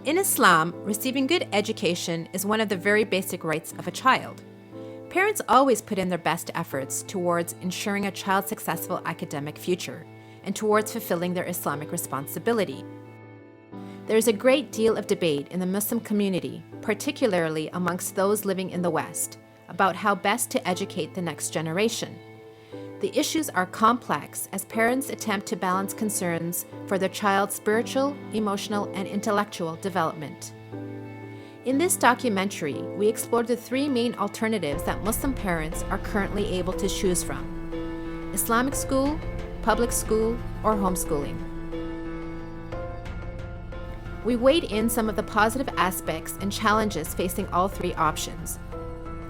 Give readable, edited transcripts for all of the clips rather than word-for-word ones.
In Islam, receiving good education is one of the very basic rights of a child. Parents always put in their best efforts towards ensuring a child's successful academic future and towards fulfilling their Islamic responsibility. There is a great deal of debate in the Muslim community, particularly amongst those living in the West, about how best to educate the next generation. The issues are complex as parents attempt to balance concerns for their child's spiritual, emotional, and intellectual development. In this documentary, we explored the three main alternatives that Muslim parents are currently able to choose from: Islamic school, public school, or homeschooling. We weighed in some of the positive aspects and challenges facing all three options,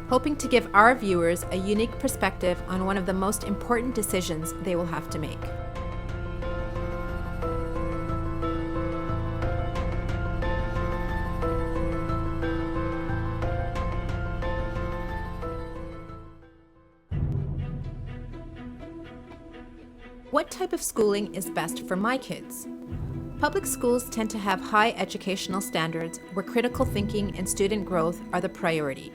hoping to give our viewers a unique perspective on one of the most important decisions they will have to make. What type of schooling is best for my kids? Public schools tend to have high educational standards where critical thinking and student growth are the priority.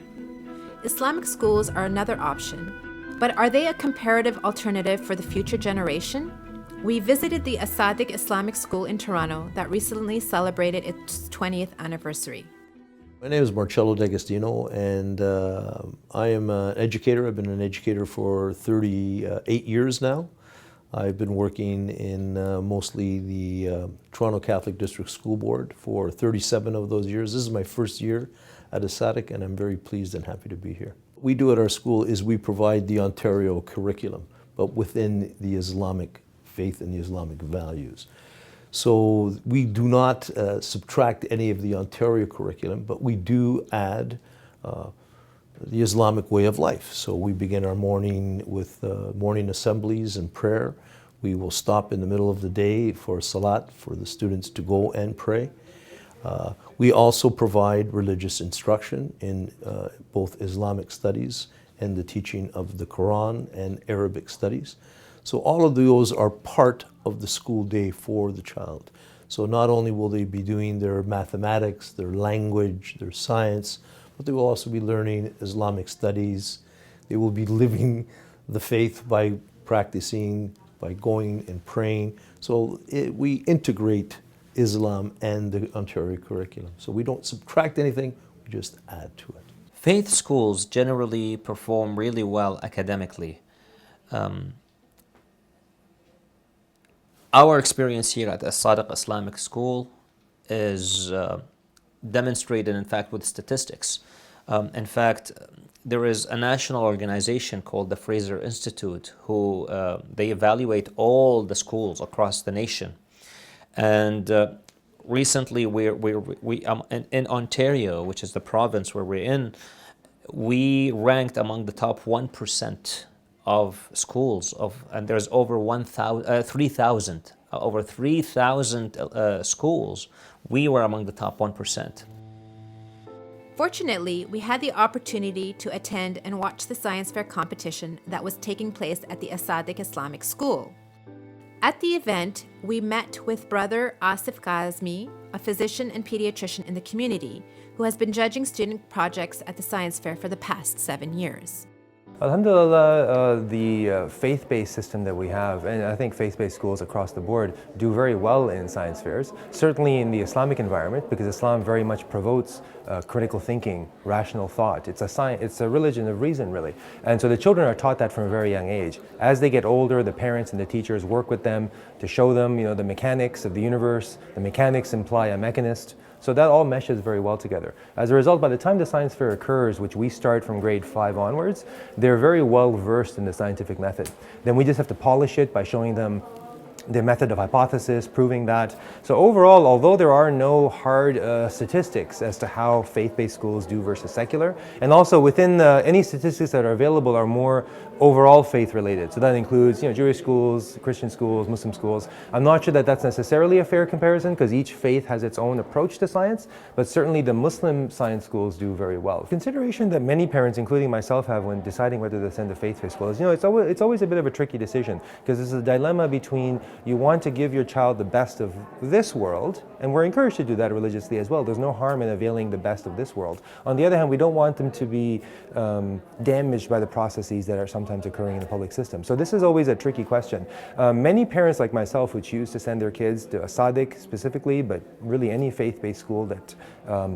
Islamic schools are another option, but are they a comparative alternative for the future generation? We visited the Asadik Islamic School in Toronto that recently celebrated its 20th anniversary. My name is Marcello D'Agostino, and I am an educator. I've been an educator for 38 years now. I've been working in mostly the Toronto Catholic District School Board for 37 of those years. This is my first year at Asadik, and I'm very pleased and happy to be here. What we do at our school is we provide the Ontario curriculum, but within the Islamic faith and the Islamic values. So we do not subtract any of the Ontario curriculum, but we do add the Islamic way of life. So we begin our morning with morning assemblies and prayer. We will stop in the middle of the day for salat for the students to go and pray. We also provide religious instruction in both Islamic studies and the teaching of the Quran and Arabic studies. So all of those are part of the school day for the child. So not only will they be doing their mathematics, their language, their science, but they will also be learning Islamic studies. They will be living the faith by practicing, by going and praying. So we integrate Islam and the Ontario curriculum. So we don't subtract anything, we just add to it. Faith schools generally perform really well academically. Our experience here at Asadik Islamic School is demonstrated, in fact, with statistics. In fact, there is a national organization called the Fraser Institute who they evaluate all the schools across the nation. And recently, in Ontario, which is the province where we're in, we ranked among the top 1% of schools, and there's over 3,000 schools. We were among the top 1%. Fortunately, we had the opportunity to attend and watch the science fair competition that was taking place at the Asadik Islamic School. At the event, we met with Brother Asif Kazmi, a physician and pediatrician in the community, who has been judging student projects at the science fair for the past 7 years. Alhamdulillah, the faith-based system that we have, and I think faith-based schools across the board do very well in science fairs, certainly in the Islamic environment, because Islam very much promotes critical thinking, rational thought. It's a religion of reason, really. And so the children are taught that from a very young age. As they get older, the parents and the teachers work with them to show them, the mechanics of the universe. The mechanics imply a mechanist. So that all meshes very well together. As a result, by the time the science fair occurs, which we start from grade 5 onwards, they're very well versed in the scientific method. Then we just have to polish it by showing them the method of hypothesis, proving that. So overall, although there are no hard statistics as to how faith-based schools do versus secular, and also within any statistics that are available are more overall faith-related. So that includes, Jewish schools, Christian schools, Muslim schools. I'm not sure that that's necessarily a fair comparison because each faith has its own approach to science, but certainly the Muslim science schools do very well. Consideration that many parents, including myself, have when deciding whether to send a faith-based school is, it's always a bit of a tricky decision because there's a dilemma between You want to give your child the best of this world, and we're encouraged to do that religiously as well. There's no harm in availing the best of this world. On the other hand, we don't want them to be damaged by the processes that are sometimes occurring in the public system. So this is always a tricky question. Many parents like myself who choose to send their kids to a Sadiq specifically, but really any faith-based school that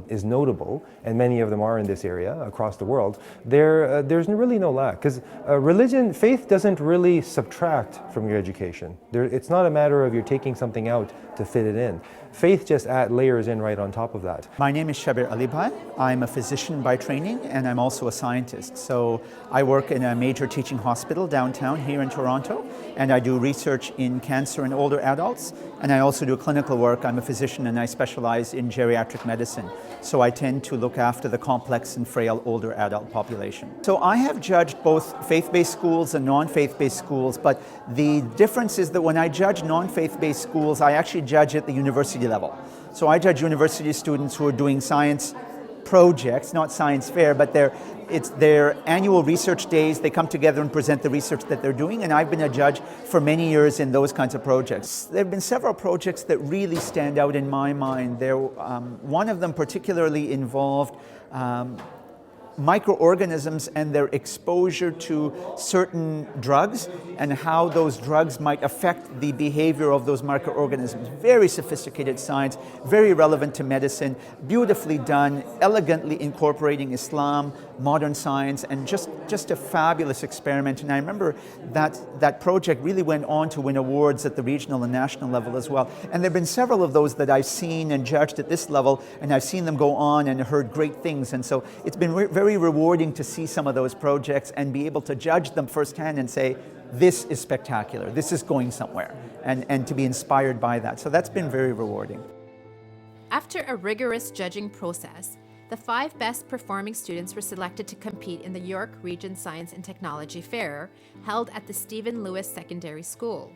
is notable, and many of them are in this area across the world, there's really no lack. Because religion, faith doesn't really subtract from your education. It's not a matter of you're taking something out to fit it in. Faith just layers in right on top of that. My name is Ahlulbayt. I'm a physician by training, and I'm also a scientist. So I work in a major teaching hospital downtown here in Toronto, and I do research in cancer in older adults, and I also do clinical work. I'm a physician and I specialize in geriatric medicine. So I tend to look after the complex and frail older adult population. So I have judged both faith-based schools and non-faith-based schools, but the difference is that when I judge non-faith-based schools, I actually judge at the university level. So I judge university students who are doing science projects, not science fair, but it's their annual research days. They come together and present the research that they're doing, and I've been a judge for many years in those kinds of projects. There have been several projects that really stand out in my mind. One of them particularly involved microorganisms and their exposure to certain drugs and how those drugs might affect the behavior of those microorganisms. Very sophisticated science, very relevant to medicine, beautifully done, elegantly incorporating Islam, modern science, and just a fabulous experiment. And I remember that project really went on to win awards at the regional and national level as well. And there have been several of those that I've seen and judged at this level, and I've seen them go on and heard great things. And so it's been very rewarding to see some of those projects and be able to judge them firsthand and say, this is spectacular, this is going somewhere, and to be inspired by that. So that's been very rewarding. After a rigorous judging process, the 5 best performing students were selected to compete in the York Region Science and Technology Fair held at the Stephen Lewis Secondary School.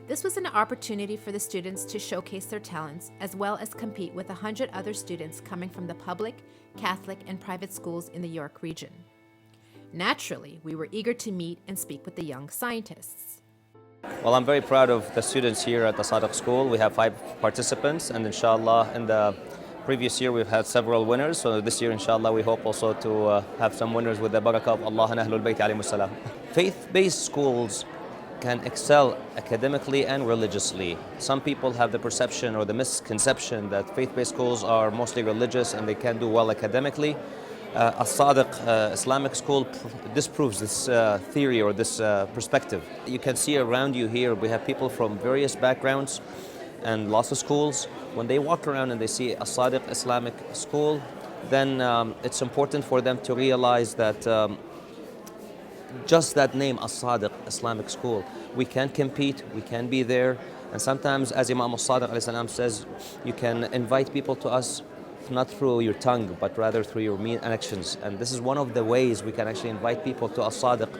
This was an opportunity for the students to showcase their talents as well as compete with 100 other students coming from the public, Catholic, and private schools in the York region. Naturally, we were eager to meet and speak with the young scientists. Well, I'm very proud of the students here at the Sadiq School. We have 5 participants, and inshallah, in the previous year we've had several winners. So this year, inshallah, we hope also to have some winners with the barakah of Allah and Ahlulbayt alayhimus salam. Faith-based schools can excel academically and religiously. Some people have the perception or the misconception that faith-based schools are mostly religious and they can do well academically. Sadiq Islamic school disproves this theory or this perspective. You can see around you here, we have people from various backgrounds and lots of schools. When they walk around and they see a Sadiq Islamic school, then it's important for them to realize that just that name, As-Sadiq Islamic School, we can compete, we can be there, and sometimes, as Imam As-Sadiq alayhi salam says, you can invite people to us not through your tongue, but rather through your actions. And this is one of the ways we can actually invite people to As-Sadiq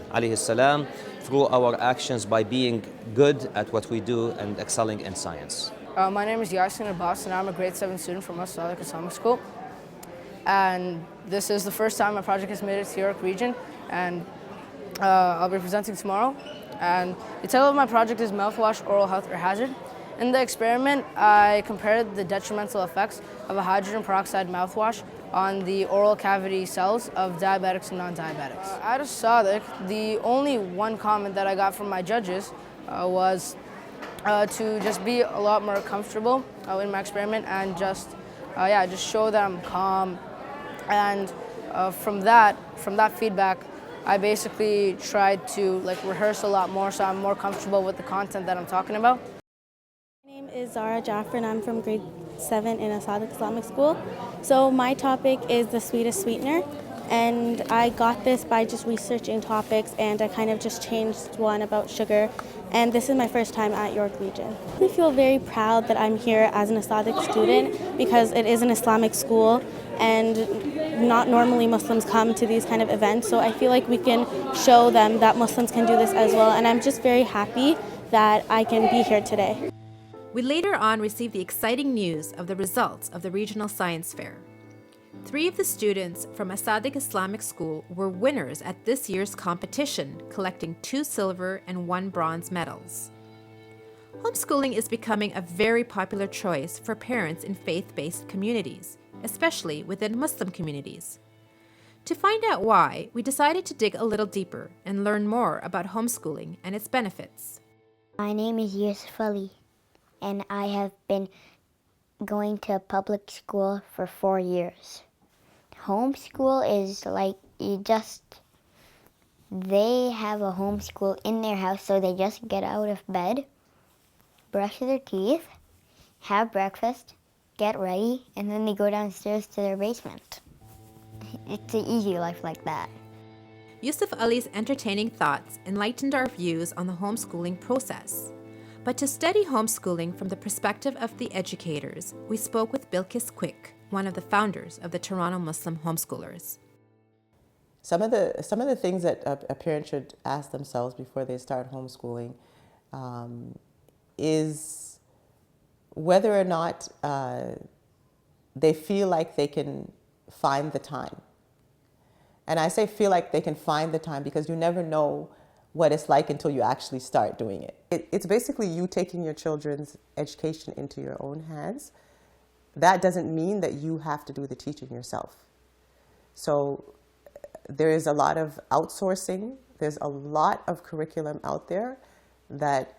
alayhi salam, through our actions by being good at what we do and excelling in science. My name is Yasin Abbas, and I'm a grade 7 student from Sadiq Islamic School. And this is the first time my project has made it to York region, and I'll be presenting tomorrow. And the title of my project is Mouthwash, Oral Health or Hazard. In the experiment, I compared the detrimental effects of a hydrogen peroxide mouthwash on the oral cavity cells of diabetics and non-diabetics. At Sadiq, the only one comment that I got from my judges was to just be a lot more comfortable in my experiment and just show that I'm calm. And from that feedback, I basically tried to rehearse a lot more so I'm more comfortable with the content that I'm talking about. My name is Zara Jaffer and I'm from grade 7 in a Sadiq Islamic School. So my topic is the sweetest sweetener, and I got this by just researching topics, and I kind of just changed one about sugar, and this is my first time at York Region. I feel very proud that I'm here as an Sadiq student because it is an Islamic school and not normally Muslims come to these kind of events, so I feel like we can show them that Muslims can do this as well, and I'm just very happy that I can be here today. We later on received the exciting news of the results of the Regional Science Fair. 3 of the students from Sadiq Islamic School were winners at this year's competition, collecting 2 silver and 1 bronze medals. Homeschooling is becoming a very popular choice for parents in faith-based communities, especially within Muslim communities. To find out why, we decided to dig a little deeper and learn more about homeschooling and its benefits. My name is Yusuf Ali, and I have been going to public school for 4 years. Homeschool is like they have a homeschool in their house, so they just get out of bed, brush their teeth, have breakfast, get ready, and then they go downstairs to their basement. It's an easy life like that. Yusuf Ali's entertaining thoughts enlightened our views on the homeschooling process. But to study homeschooling from the perspective of the educators, we spoke with Bilkis Quick, one of the founders of the Toronto Muslim Homeschoolers. Some of the things that a parent should ask themselves before they start homeschooling is whether or not they feel like they can find the time. And I say feel like they can find the time because you never know what it's like until you actually start doing it. It's basically you taking your children's education into your own hands. That doesn't mean that you have to do the teaching yourself. So there is a lot of outsourcing. There's a lot of curriculum out there that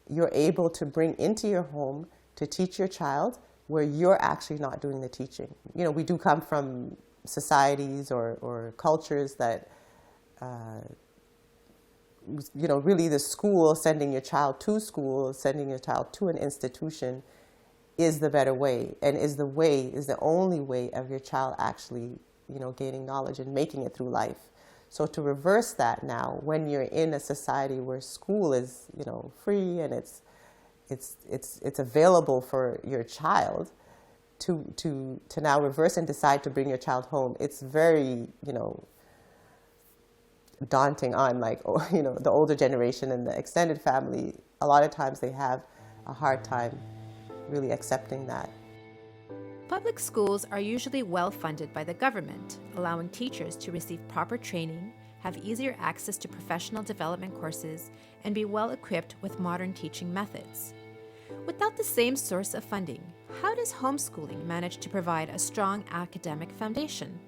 you're able to bring into your home to teach your child where you're actually not doing the teaching. You know, we do come from societies or cultures that, you know, really the school, sending your child to school, sending your child to an institution is the better way and is the only way of your child actually, you know, gaining knowledge and making it through life. So to reverse that now, when you're in a society where school is, you know, free and it's available for your child, to now reverse and decide to bring your child home, it's very, you know, daunting on, like, you know, the older generation and the extended family. A lot of times they have a hard time really accepting that. Public schools are usually well funded by the government, allowing teachers to receive proper training, have easier access to professional development courses, and be well equipped with modern teaching methods. Without the same source of funding, how does homeschooling manage to provide a strong academic foundation?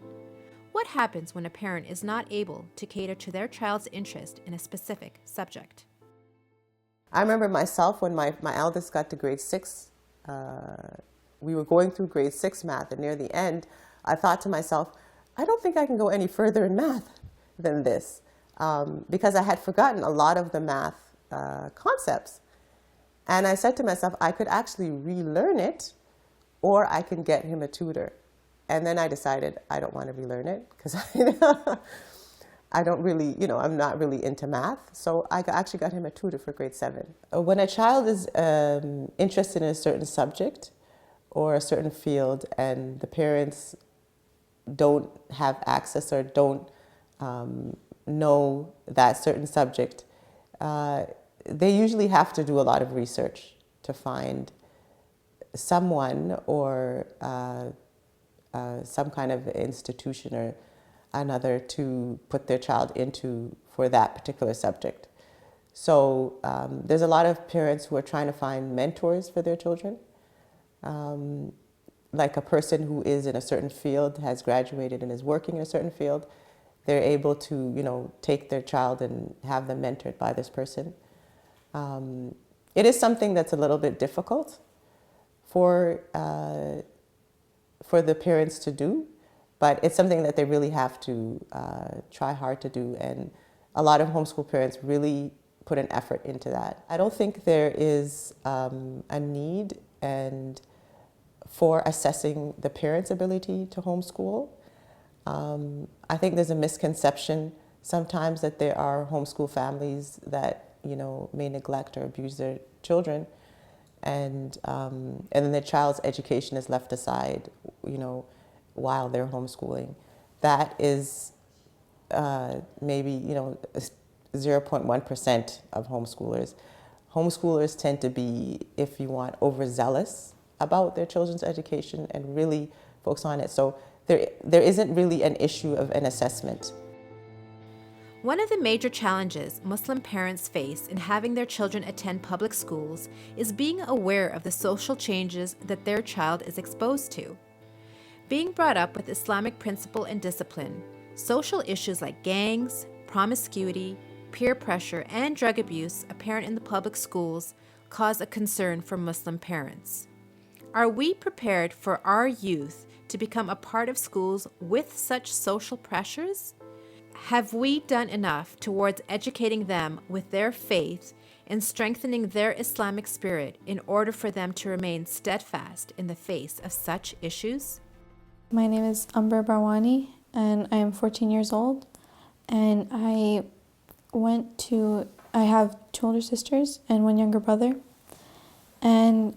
What happens when a parent is not able to cater to their child's interest in a specific subject? I remember myself when my eldest got to grade 6, we were going through grade 6 math, and near the end, I thought to myself, I don't think I can go any further in math than this, because I had forgotten a lot of the math concepts. And I said to myself, I could actually relearn it, or I can get him a tutor. And then I decided I don't want to relearn it, because I don't really, you know, I'm not really into math. So I actually got him a tutor for grade 7. When a child is interested in a certain subject or a certain field, and the parents don't have access or don't know that certain subject, they usually have to do a lot of research to find someone or some kind of institution or another to put their child into for that particular subject. So there's a lot of parents who are trying to find mentors for their children. Like a person who is in a certain field, has graduated and is working in a certain field, they're able to, you know, take their child and have them mentored by this person. It is something that's a little bit difficult for the parents to do, but it's something that they really have to try hard to do, and a lot of homeschool parents really put an effort into that. I don't think there is a need for assessing the parents' ability to homeschool. I think there's a misconception sometimes that there are homeschool families that, you know, may neglect or abuse their children, and then the child's education is left aside, you know, while they're homeschooling. That is maybe, you know, 0.1% of homeschoolers. Homeschoolers tend to be, if you want, overzealous about their children's education and really focus on it. So there isn't really an issue of an assessment. One of the major challenges Muslim parents face in having their children attend public schools is being aware of the social changes that their child is exposed to. Being brought up with Islamic principle and discipline, social issues like gangs, promiscuity, peer pressure, and drug abuse apparent in the public schools cause a concern for Muslim parents. Are we prepared for our youth to become a part of schools with such social pressures? Have we done enough towards educating them with their faith and strengthening their Islamic spirit in order for them to remain steadfast in the face of such issues? My name is Amber Barwani, and I am 14 years old, and I have 2 older sisters and 1 younger brother, and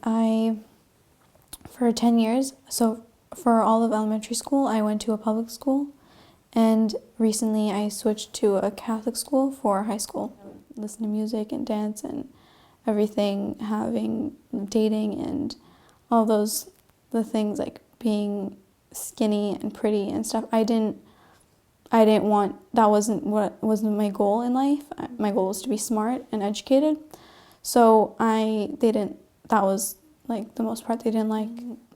for 10 years, so for all of elementary school, I went to a public school, and recently I switched to a Catholic school for high school. Listen to music and dance and everything, having dating and all the things like being skinny and pretty and stuff. I didn't want, that wasn't my goal in life. My goal was to be smart and educated. So that was like the most part they didn't like.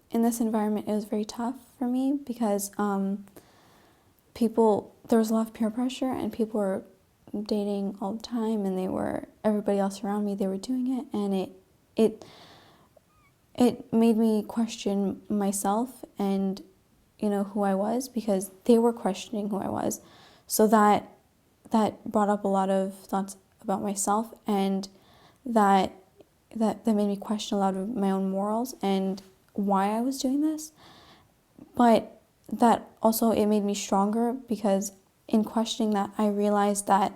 In this environment, it was very tough for me because there was a lot of peer pressure and people were dating all the time, and everybody else around me, they were doing it, and it made me question myself and who I was, because they were questioning who I was. So that brought up a lot of thoughts about myself, and that made me question a lot of my own morals and why I was doing this. But that also, it made me stronger, because in questioning that, I realized that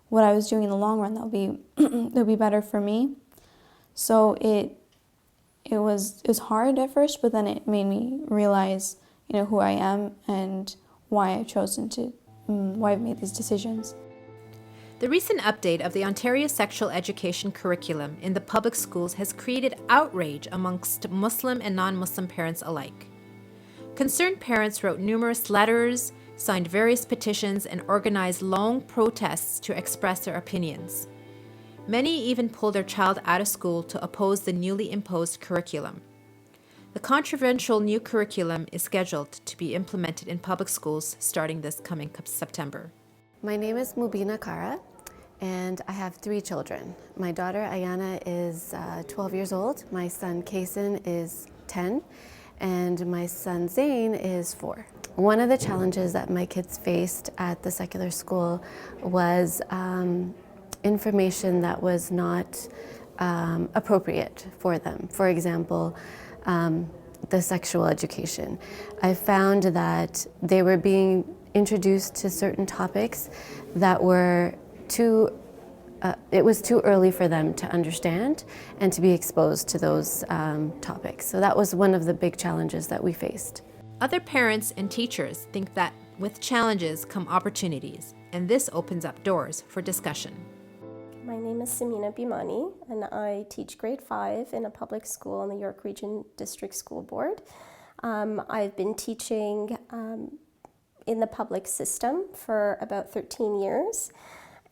what I was doing in the long run, that'll be better for me. So it was hard at first, but then it made me realize who I am and why I've made these decisions. The recent update of the Ontario sexual education curriculum in the public schools has created outrage amongst Muslim and non-Muslim parents alike. Concerned parents wrote numerous letters, signed various petitions, and organized long protests to express their opinions. Many even pulled their child out of school to oppose the newly imposed curriculum. The controversial new curriculum is scheduled to be implemented in public schools starting this coming September. My name is Mubina Kara, and I have 3 children. My daughter Ayana is 12 years old, my son Kaysen is 10, and my son Zayn is 4. One of the challenges that my kids faced at the secular school was information that was not appropriate for them. For example, the sexual education. I found that they were being introduced to certain topics that were it was too early for them to understand and to be exposed to those topics. So that was one of the big challenges that we faced. Other parents and teachers think that with challenges come opportunities, and this opens up doors for discussion. My name is Samina Bimani, and I teach grade 5 in a public school in the York Region District School Board. I've been teaching in the public system for about 13 years,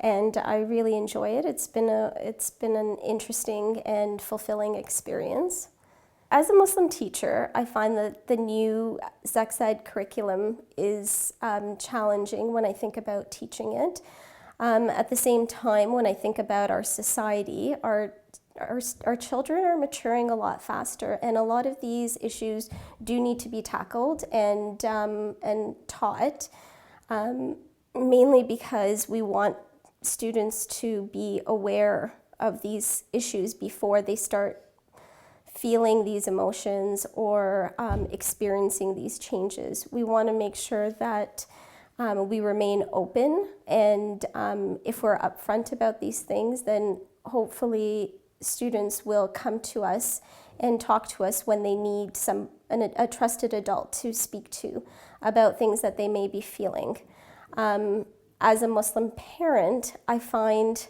and I really enjoy it. It's been an interesting and fulfilling experience. As a Muslim teacher, I find that the new sex ed curriculum is challenging when I think about teaching it. At the same time, when I think about our society, our children are maturing a lot faster, and a lot of these issues do need to be tackled and taught, mainly because we want students to be aware of these issues before they start feeling these emotions or experiencing these changes. We want to make sure that we remain open, and if we're upfront about these things, then hopefully students will come to us and talk to us when they need a trusted adult to speak to about things that they may be feeling. As a Muslim parent, I find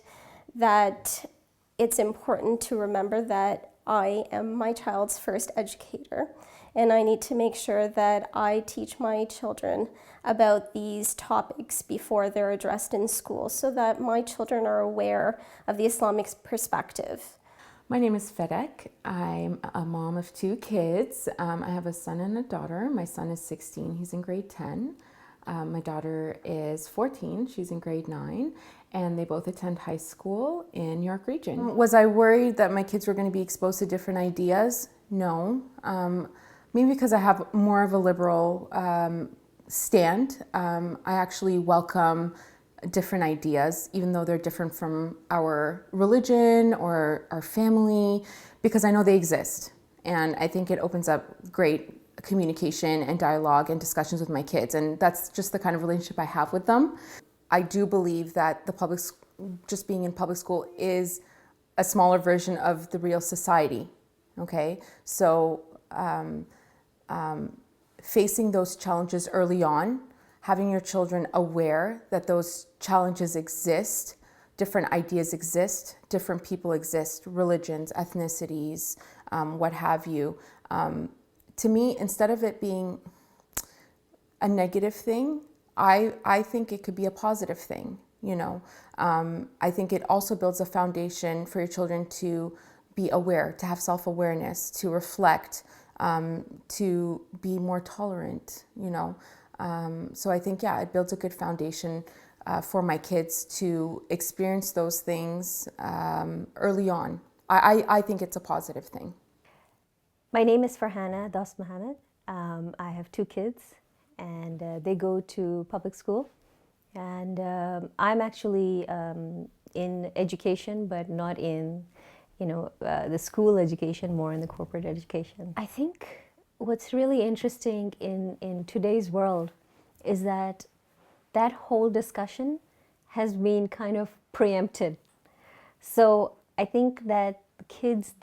that it's important to remember that I am my child's first educator, and I need to make sure that I teach my children about these topics before they're addressed in school so that my children are aware of the Islamic perspective. My name is Fedek. I'm a mom of 2 kids. I have a son and a daughter. My son is 16, he's in grade 10. My daughter is 14, she's in grade 9, and they both attend high school in York Region. Was I worried that my kids were going to be exposed to different ideas? No. Maybe because I have more of a liberal stand. I actually welcome different ideas, even though they're different from our religion or our family, because I know they exist. And I think it opens up great communication and dialogue and discussions with my kids. And that's just the kind of relationship I have with them. I do believe that just being in public school is a smaller version of the real society. Okay, so facing those challenges early on, having your children aware that those challenges exist, different ideas exist, different people exist, religions, ethnicities, what have you. To me, instead of it being a negative thing, I think it could be a positive thing, you know. I think it also builds a foundation for your children to be aware, to have self-awareness, to reflect, to be more tolerant, you know. So I think, yeah, it builds a good foundation for my kids to experience those things early on. I think it's a positive thing. My name is Farhana Das Mohammed. I have 2 kids, and they go to public school. And I'm actually in education, but not in, the school education, more in the corporate education. I think what's really interesting in today's world is that whole discussion has been kind of preempted. So I think that kids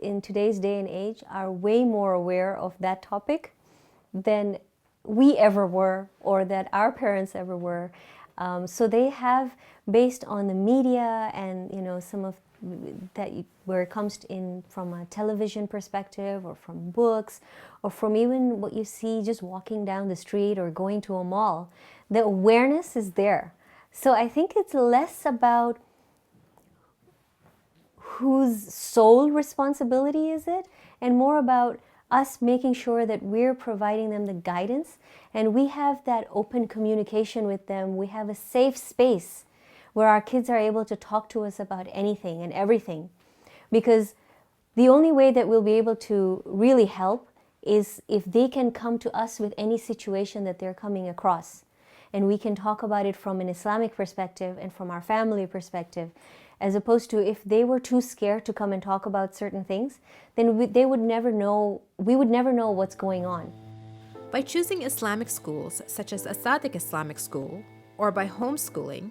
in today's day and age are way more aware of that topic than we ever were, or that our parents ever were. So they have, based on the media and some of that, where it comes in from a television perspective, or from books, or from even what you see just walking down the street or going to a mall, the awareness is there. So I think it's less about whose sole responsibility is it, and more about us making sure that we're providing them the guidance, and we have that open communication with them. We have a safe space where our kids are able to talk to us about anything and everything. Because the only way that we'll be able to really help is if they can come to us with any situation that they're coming across. And we can talk about it from an Islamic perspective and from our family perspective, as opposed to if they were too scared to come and talk about certain things, then we would never know what's going on. By choosing Islamic schools, such as Sadiq Islamic School, or by homeschooling,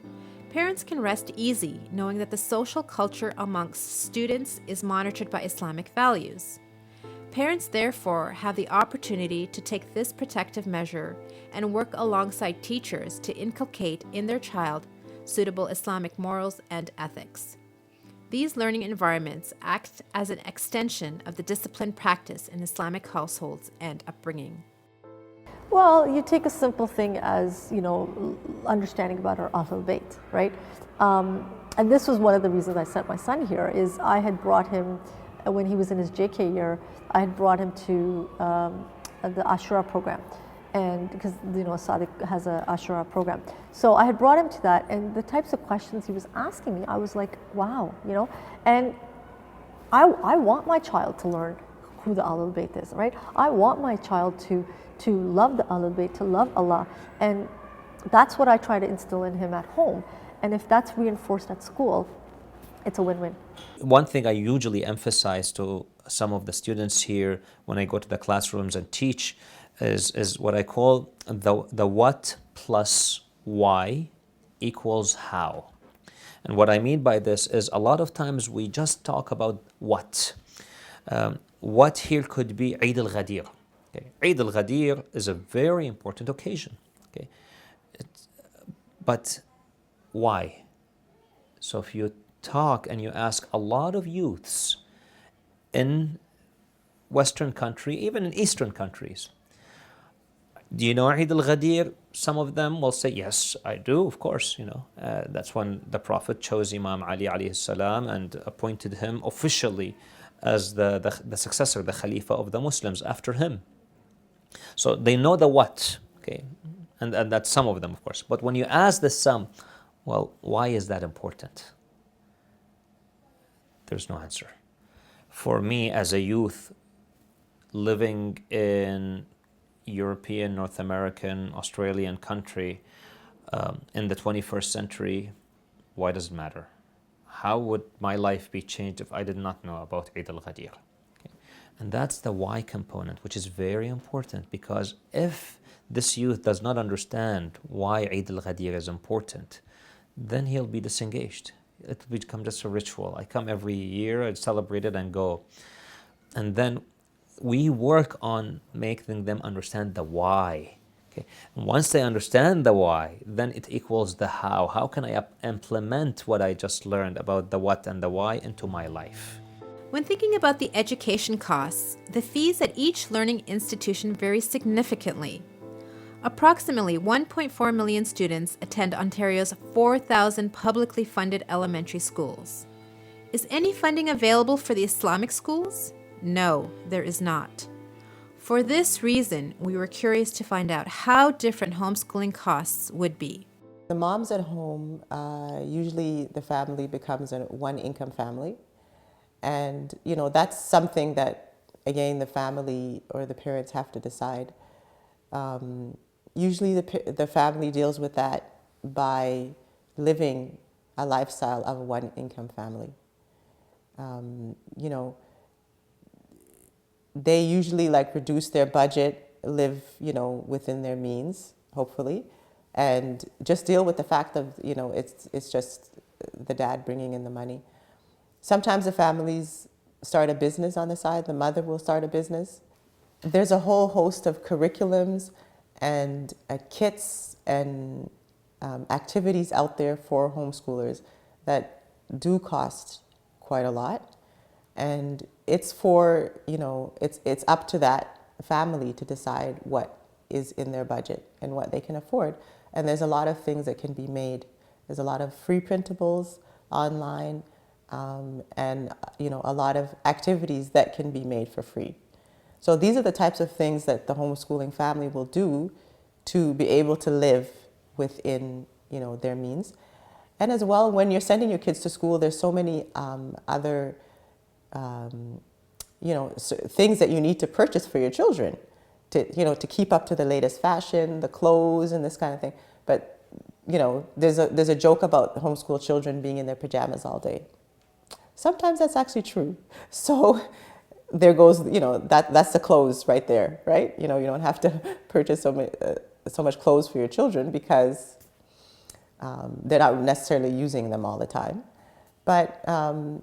parents can rest easy knowing that the social culture amongst students is monitored by Islamic values. Parents therefore have the opportunity to take this protective measure and work alongside teachers to inculcate in their child suitable Islamic morals and ethics. These learning environments act as an extension of the disciplined practice in Islamic households and upbringing. Well, you take a simple thing as, understanding about our Ahlulbayt, right? And this was one of the reasons I sent my son here, is I had brought him, when he was in his JK year, I had brought him to the Ashura program. And because, Sadiq has a Ashura program. So I had brought him to that, and the types of questions he was asking me, I was like, wow, and I want my child to learn who the Ahlulbayt is, right? I want my child to love the Ahlulbayt, to love Allah. And that's what I try to instill in him at home. And if that's reinforced at school, it's a win-win. One thing I usually emphasize to some of the students here when I go to the classrooms and teach is what I call the what plus why equals how. And what I mean by this is a lot of times we just talk about what. What here could be Eid al-Ghadir. Okay. Eid al-Ghadir is a very important occasion. Okay. But why? So if you talk and you ask a lot of youths in Western country, even in Eastern countries. Do you know Eid al-Ghadir? Some of them will say, yes, I do, of course, that's when the Prophet chose Imam Ali alayhi salam and appointed him officially as the successor, the Khalifa of the Muslims after him. So they know the what, okay? And that's some of them, of course. But when you ask the some, well, why is that important? There's no answer. For me, as a youth living in European, North American, Australian country in the 21st century, why does it matter? How would my life be changed if I did not know about Eid al-Ghadir? Okay. And that's the why component, which is very important, because if this youth does not understand why Eid al-Ghadir is important, then he'll be disengaged. It will become just a ritual. I come every year, I celebrate it and go. And then we work on making them understand the why. Okay. And once they understand the why, then it equals the how. How can I implement what I just learned about the what and the why into my life? When thinking about the education costs, the fees at each learning institution vary significantly. Approximately 1.4 million students attend Ontario's 4,000 publicly funded elementary schools. Is any funding available for the Islamic schools? No, there is not. For this reason, we were curious to find out how different homeschooling costs would be. The moms at home, usually the family becomes a one-income family. And, that's something that, again, the family or the parents have to decide. Usually the family deals with that by living a lifestyle of a one-income family. They usually reduce their budget, live, within their means, hopefully, and just deal with the fact of, it's just the dad bringing in the money. Sometimes the families start a business on the side. The mother will start a business. There's a whole host of curriculums and kits and activities out there for homeschoolers that do cost quite a lot. And it's for, it's up to that family to decide what is in their budget and what they can afford. And there's a lot of things that can be made. There's a lot of free printables online and, a lot of activities that can be made for free. So these are the types of things that the homeschooling family will do to be able to live within, their means. And as well, when you're sending your kids to school, there's so many other things that you need to purchase for your children to keep up to the latest fashion, the clothes and this kind of thing. But, there's a joke about homeschool children being in their pajamas all day. Sometimes that's actually true. So there goes, that's the clothes right there, right? You don't have to purchase so much clothes for your children because they're not necessarily using them all the time. But homeschool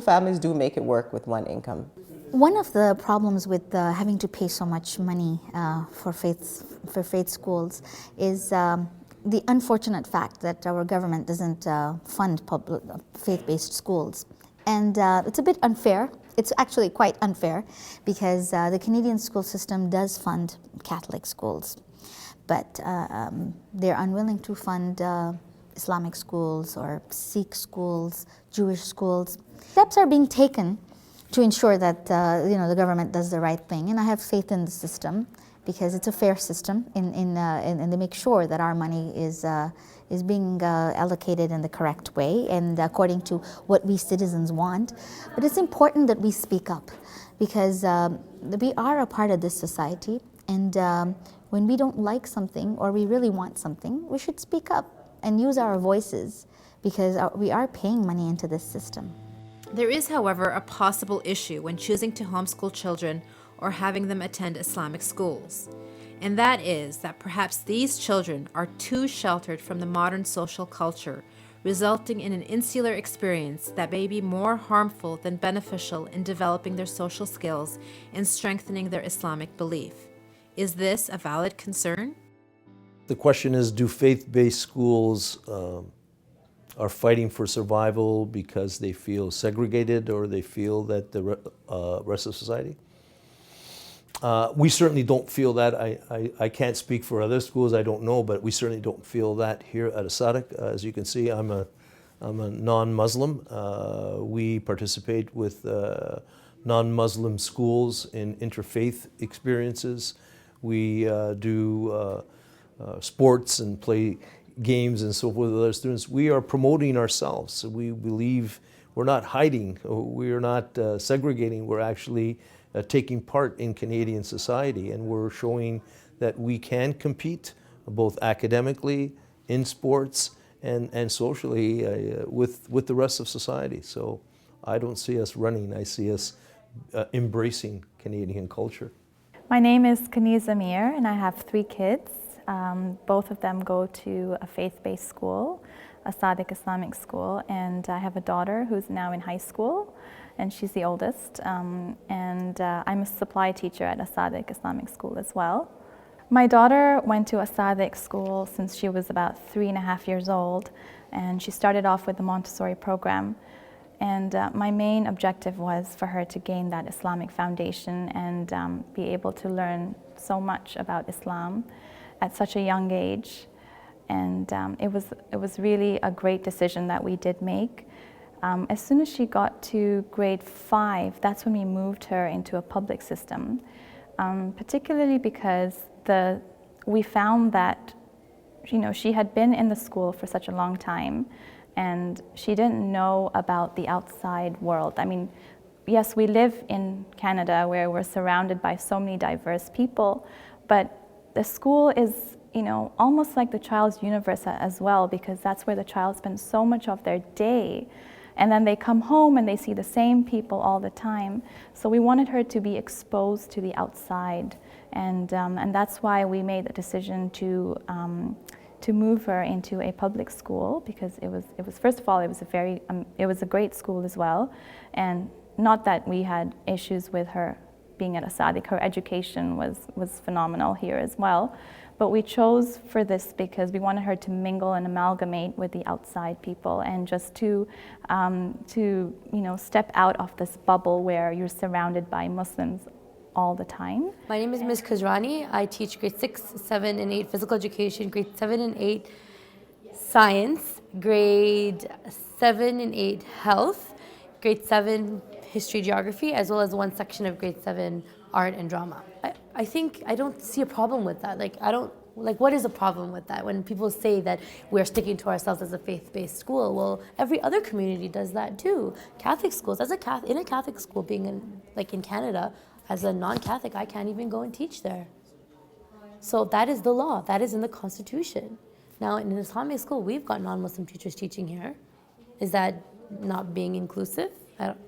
families do make it work with one income. One of the problems with having to pay so much money for faith schools is the unfortunate fact that our government doesn't fund public faith-based schools. And it's a bit unfair. It's actually quite unfair because the Canadian school system does fund Catholic schools, but they're unwilling to fund Islamic schools or Sikh schools, Jewish schools. Steps are being taken to ensure that the government does the right thing, and I have faith in the system because it's a fair system, and they make sure that our money is being allocated in the correct way and according to what we citizens want. But it's important that we speak up because we are a part of this society, and when we don't like something or we really want something, we should speak up and use our voices because we are paying money into this system. There is, however, a possible issue when choosing to homeschool children or having them attend Islamic schools. And that is that perhaps these children are too sheltered from the modern social culture, resulting in an insular experience that may be more harmful than beneficial in developing their social skills and strengthening their Islamic belief. Is this a valid concern? The question is, do faith-based schools are fighting for survival because they feel segregated or they feel that the rest of society. We certainly don't feel that. I can't speak for other schools, I don't know, but we certainly don't feel that here at Asadik. As you can see, I'm a non-Muslim. We participate with non-Muslim schools in interfaith experiences. We do sports and play games and so forth with other students. We are promoting ourselves. We believe we're not hiding, we're not segregating, we're actually taking part in Canadian society, and we're showing that we can compete both academically, in sports, and socially with the rest of society. So I don't see us running, I see us embracing Canadian culture. My name is Kaniz Amir and I have 3 kids. Both of them go to a faith-based school, a Sadiq Islamic school, and I have a daughter who's now in high school, and she's the oldest, and I'm a supply teacher at a Sadiq Islamic school as well. My daughter went to a Sadiq school since she was about 3.5 years old, and she started off with the Montessori program. And my main objective was for her to gain that Islamic foundation and be able to learn so much about Islam at such a young age. And it was really a great decision that we did make. As soon as she got to grade 5, that's when we moved her into a public system, particularly because we found that she had been in the school for such a long time, and she didn't know about the outside world. I mean, yes, we live in Canada where we're surrounded by so many diverse people, but the school is, almost like the child's universe as well, because that's where the child spends so much of their day. And then they come home and they see the same people all the time. So we wanted her to be exposed to the outside, and that's why we made the decision to move her into a public school, because it was first of all, it was a great school as well, and not that we had issues with her being at a Sadiq. Her education was phenomenal here as well, but we chose for this because we wanted her to mingle and amalgamate with the outside people, and just to step out of this bubble where you're surrounded by Muslims all the time. My name is Ms. Khazrani. I teach grade 6, 7, and 8 physical education, grade 7 and 8 science, grade 7 and 8 health, grade 7 history, geography, as well as one section of grade 7 art and drama. I think I don't see a problem with that. What is a problem with that? When people say that we're sticking to ourselves as a faith-based school, well, every other community does that too. Catholic schools, in a Catholic school, being in Canada, as a non-Catholic, I can't even go and teach there. So that is the law. That is in the Constitution. Now, in an Islamic school, we've got non-Muslim teachers teaching here. Is that not being inclusive?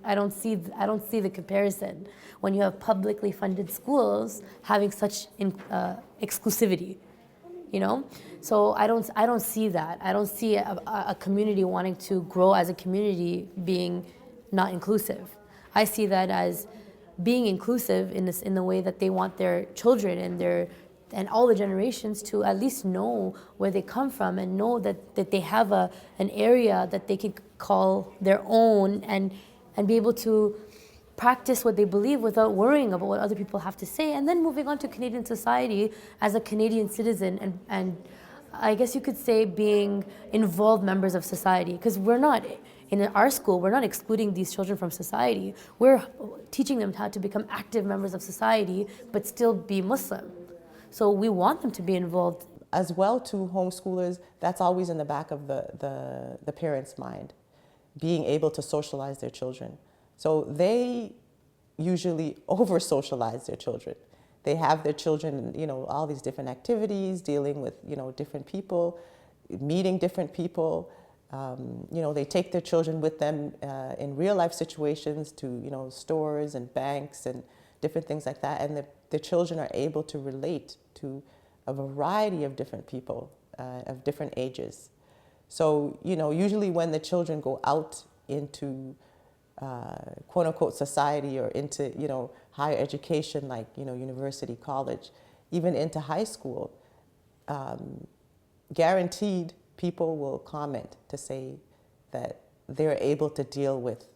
I don't see the comparison when you have publicly funded schools having such exclusivity. So I don't see that. I don't see a community wanting to grow as a community being not inclusive. I see that as being inclusive in the way that they want their children and all the generations to at least know where they come from, and know that they have an area that they can call their own, and be able to practice what they believe without worrying about what other people have to say, and then moving on to Canadian society as a Canadian citizen, and I guess you could say being involved members of society, because we're not, in our school, we're not excluding these children from society. We're teaching them how to become active members of society, but still be Muslim. So we want them to be involved. As well, to homeschoolers, that's always in the back of the parents' mind, being able to socialize their children. So they usually over-socialize their children. They have their children, all these different activities, dealing with, different people, meeting different people. They take their children with them in real life situations to, stores and banks and different things like that. And the children are able to relate to a variety of different people of different ages. So, usually when the children go out into quote unquote society, or into, higher education, like, university, college, even into high school, guaranteed people will comment to say that they're able to deal with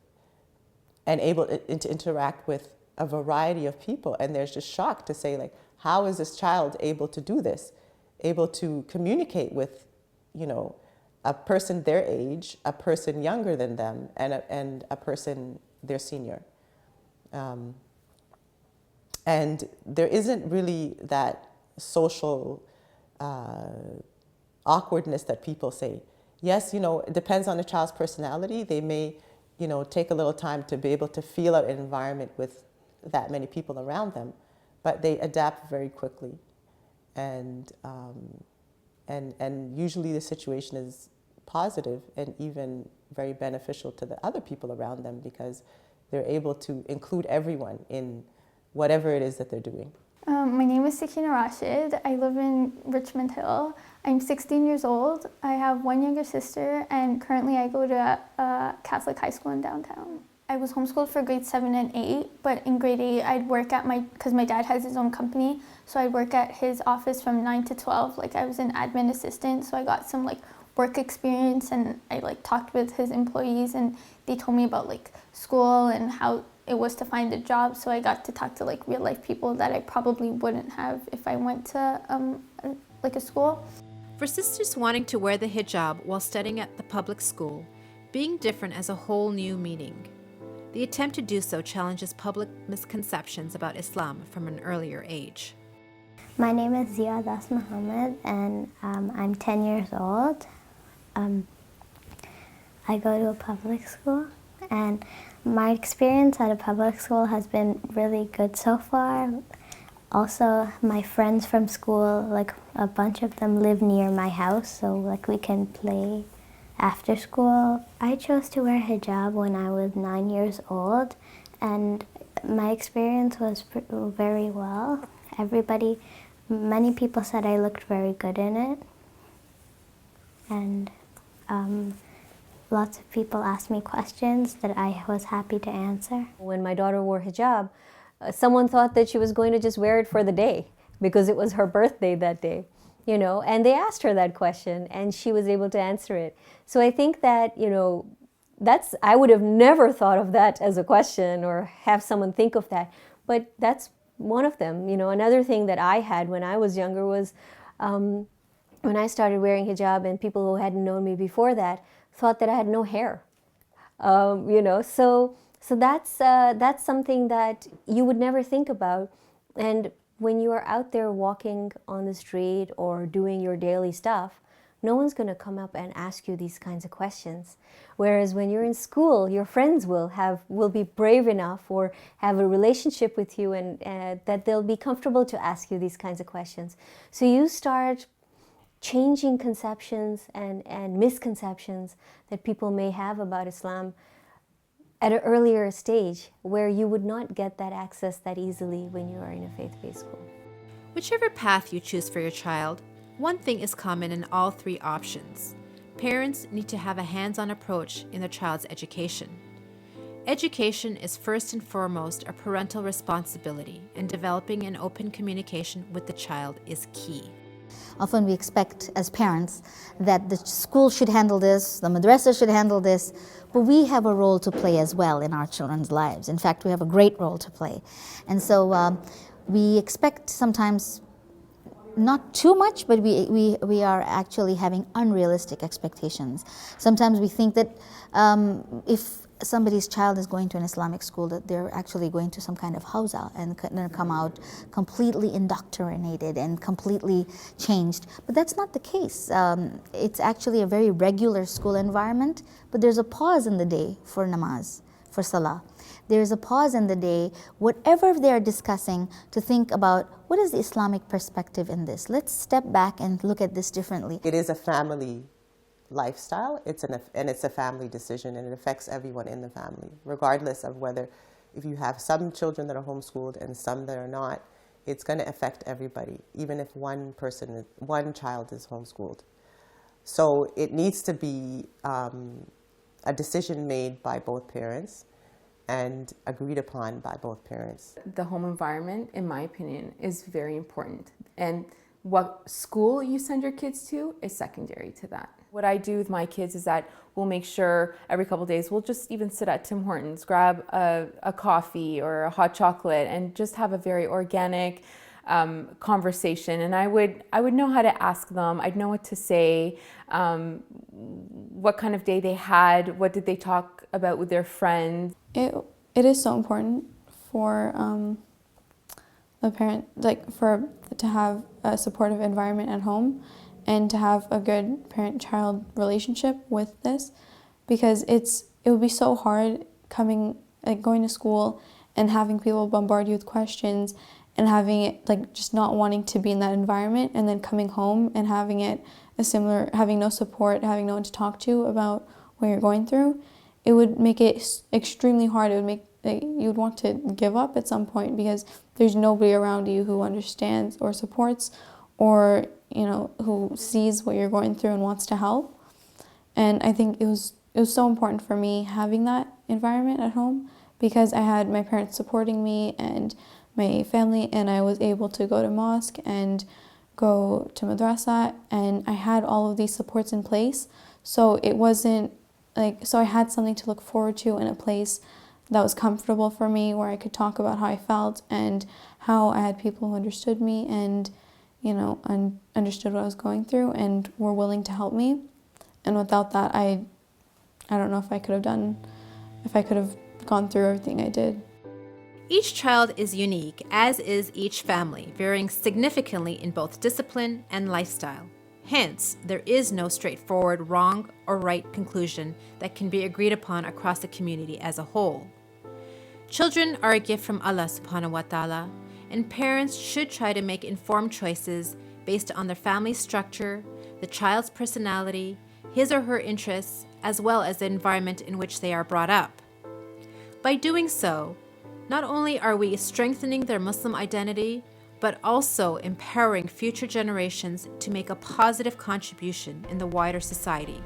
and able to interact with a variety of people. And there's just shock to say, like, how is this child able to do this? Able to communicate with, you know, a person their age, a person younger than them, and a person their senior. And there isn't really that social awkwardness that people say. Yes, you know, it depends on the child's personality. They may, you know, take a little time to be able to feel out an environment with that many people around them, but they adapt very quickly. And usually the situation is positive and even very beneficial to the other people around them because they're able to include everyone in whatever it is that they're doing. My name is Sakina Rashid. I live in Richmond Hill. I'm 16 years old. I have one younger sister, and currently I go to a Catholic high school in downtown. I was homeschooled for grade 7 and 8, but in grade 8 I'd work at because my dad has his own company, so I'd work at his office from 9 to 12. Like, I was an admin assistant, so I got some like work experience, and I like talked with his employees, and they told me about like school and how it was to find a job, so I got to talk to like real life people that I probably wouldn't have if I went to like a school. For sisters wanting to wear the hijab while studying at the public school, being different has a whole new meaning. The attempt to do so challenges public misconceptions about Islam from an earlier age. My name is Zia Das Muhammad, and I'm 10 years old. I go to a public school, and my experience at a public school has been really good so far. Also, my friends from school, like a bunch of them live near my house, so like we can play after school. I chose to wear hijab when I was 9 years old, and my experience was very well. Many people said I looked very good in it, and lots of people asked me questions that I was happy to answer. When my daughter wore hijab, someone thought that she was going to just wear it for the day because it was her birthday that day, you know, and they asked her that question and she was able to answer it. So I think that, you know, I would have never thought of that as a question or have someone think of that, but that's one of them. You know, another thing that I had when I was younger was when I started wearing hijab, and people who hadn't known me before that thought that I had no hair, you know, so that's something that you would never think about. And when you are out there walking on the street or doing your daily stuff, no one's going to come up and ask you these kinds of questions. Whereas when you're in school, your friends will be brave enough or have a relationship with you, and that they'll be comfortable to ask you these kinds of questions. So you start changing conceptions and misconceptions that people may have about Islam at an earlier stage, where you would not get that access that easily when you are in a faith-based school. Whichever path you choose for your child, one thing is common in all three options. Parents need to have a hands-on approach in their child's education. Education is first and foremost a parental responsibility, and developing an open communication with the child is key. Often we expect as parents that the school should handle this, the madrasa should handle this, but we have a role to play as well in our children's lives. In fact, we have a great role to play. And so we expect sometimes not too much, but we are actually having unrealistic expectations. Sometimes we think that if somebody's child is going to an Islamic school, that they're actually going to some kind of hawza and then come out completely indoctrinated and completely changed. But that's not the case. It's actually a very regular school environment, but there's a pause in the day for namaz, for salah. There's a pause in the day, whatever they're discussing, to think about what is the Islamic perspective in this. Let's step back and look at this differently. It is a family lifestyle, and it's a family decision, and it affects everyone in the family, regardless of whether, if you have some children that are homeschooled and some that are not, it's going to affect everybody, even if one child is homeschooled. So it needs to be a decision made by both parents and agreed upon by both parents. The home environment, in my opinion, is very important. And what school you send your kids to is secondary to that. What I do with my kids is that we'll make sure every couple days we'll just even sit at Tim Hortons, grab a coffee or a hot chocolate and just have a very organic conversation. And I would know how to ask them. I'd know what to say, what kind of day they had, what did they talk about with their friends. It is so important for a parent, to have a supportive environment at home and to have a good parent-child relationship with this, because it would be so hard going to school and having people bombard you with questions and having it just not wanting to be in that environment, and then coming home and having having no support, having no one to talk to about what you're going through. It would make it extremely hard. It would make you'd want to give up at some point, because there's nobody around you who understands or supports, or who sees what you're going through and wants to help. And I think it was so important for me having that environment at home, because I had my parents supporting me and my family, and I was able to go to mosque and go to madrasa, and I had all of these supports in place. So it wasn't so I had something to look forward to in a place that was comfortable for me, where I could talk about how I felt and how I had people who understood me and understood what I was going through and were willing to help me. And without that, I don't know if I could have gone through everything I did. Each child is unique, as is each family, varying significantly in both discipline and lifestyle. Hence, there is no straightforward wrong or right conclusion that can be agreed upon across the community as a whole. Children are a gift from Allah subhanahu wa ta'ala, and parents should try to make informed choices based on their family structure, the child's personality, his or her interests, as well as the environment in which they are brought up. By doing so, not only are we strengthening their Muslim identity, but also empowering future generations to make a positive contribution in the wider society.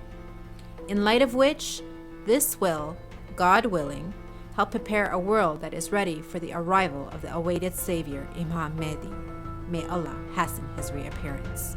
In light of which, this will, God willing, help prepare a world that is ready for the arrival of the awaited Savior, Imam Mahdi. May Allah hasten his reappearance.